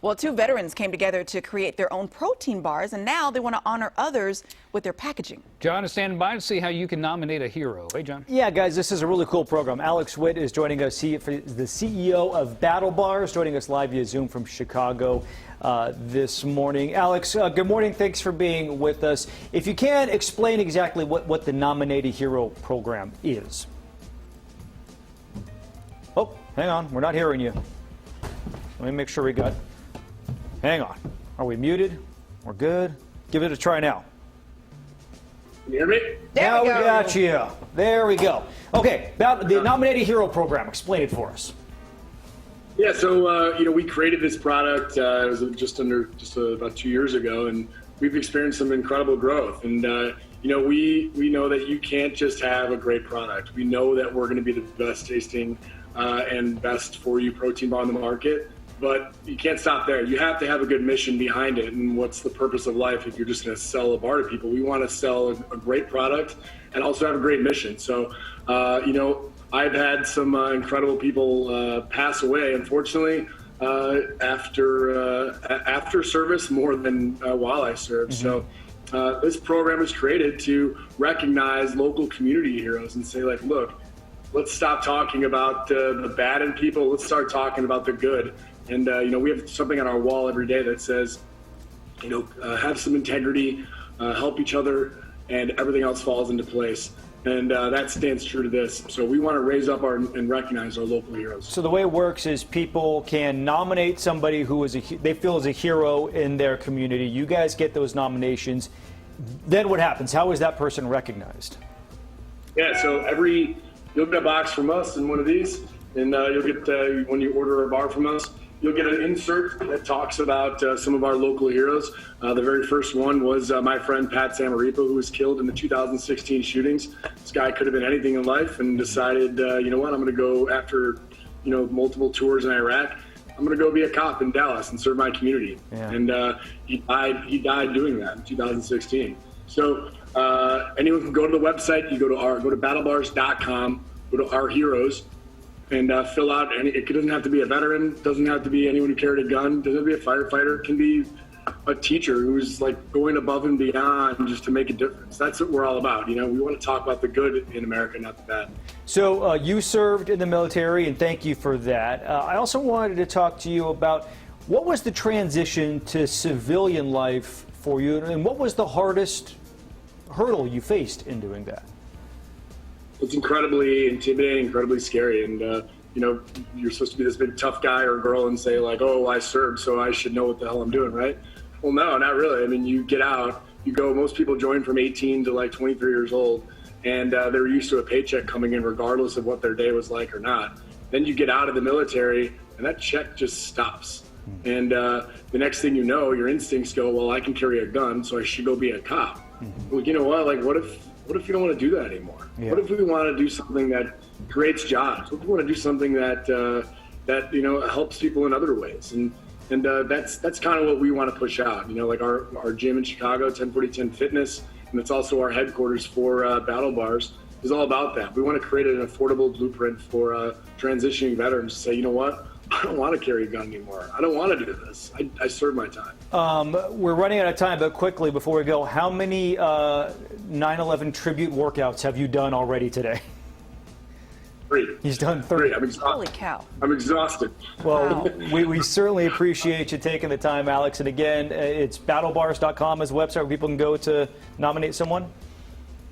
Well, two veterans came together to create their own protein bars, and now they want to honor others with their packaging. John is standing by to see how you can nominate a hero. Hey, John. Yeah, guys, this is a really cool program. Alex Witt is joining us, the CEO of Battle Bars, joining us live via Zoom from Chicago this morning. Alex, good morning. Thanks for being with us. If you can, explain exactly what the Nominate a Hero program is. Oh, hang on. We're not hearing you. Let me make sure we got... Hang on. Are we muted? We're good. Give it a try now. Can you hear me? Now we got you. There we go. Okay, the Nominate a Hero program. Explain it for us. Yeah, so we created this product it was just about 2 years ago, and we've experienced some incredible growth. And we know that you can't just have a great product. We know that we're going to be the best tasting and best for you protein bar on the market. But you can't stop there. You have to have a good mission behind it. And what's the purpose of life if you're just going to sell a bar to people? We want to sell a great product and also have a great mission. So, I've had some incredible people pass away, unfortunately, after service more than while I served. So this program was created to recognize local community heroes and say, like, look, let's stop talking about the bad in people. Let's start talking about the good. And, we have something on our wall every day that says, have some integrity, help each other, and everything else falls into place. And that stands true to this. So we want to raise up and recognize our local heroes. So the way it works is people can nominate somebody who they feel is a hero in their community. You guys get those nominations. Then what happens? How is that person recognized? Yeah, so you'll get a box from us and one of these, and you'll get, when you order a bar from us, you'll get an insert that talks about some of our local heroes. The very first one was my friend Pat Samaripa, who was killed in the 2016 shootings. This guy could have been anything in life and decided, you know what, I'm going to go after, multiple tours in Iraq. I'm going to go be a cop in Dallas and serve my community. Yeah. And he died doing that in 2016. So anyone can go to the website. You go to battlebars.com, go to our heroes, and fill out it doesn't have to be a veteran, doesn't have to be anyone who carried a gun, doesn't have to be a firefighter, it can be a teacher who's like going above and beyond just to make a difference. That's what we're all about. We want to talk about the good in America, not the bad. So you served in the military, and thank you for that. I also wanted to talk to you about what was the transition to civilian life for you, and what was the hardest hurdle you faced in doing that? It's incredibly intimidating, incredibly scary. And, you're supposed to be this big tough guy or girl and say like, oh, I served, so I should know what the hell I'm doing, right? Well, no, not really. I mean, you get out, most people join from 18 to like 23 years old, and they're used to a paycheck coming in regardless of what their day was like or not. Then you get out of the military and that check just stops. And the next thing you know, your instincts go, well, I can carry a gun, so I should go be a cop. Well, you know what? Like, what if you don't want to do that anymore? Yeah. What if we want to do something that creates jobs? What if we want to do something that helps people in other ways? And that's kind of what we want to push out. Like our gym in Chicago, 104010 Fitness, and it's also our headquarters for Battle Bars, is all about that. We want to create an affordable blueprint for transitioning veterans to say, you know what? I don't want to carry a gun anymore. I don't want to do this. I served my time. We're running out of time, but quickly before we go, how many 9/11 tribute workouts have you done already today? 3. He's done 3. Holy cow. I'm exhausted. Well, we certainly appreciate you taking the time, Alex. And again, it's battlebars.com as a website where people can go to nominate someone.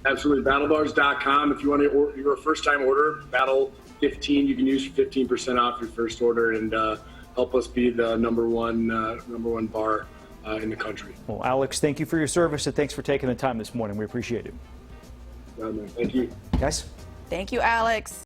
Absolutely, battlebars.com. If you want to you're a first-time order, Battle 15, you can use 15% off your first order and help us be the number one bar in the country. Well, Alex, thank you for your service, and thanks for taking the time this morning. We appreciate it. Thank you. Guys. Thank you, Alex.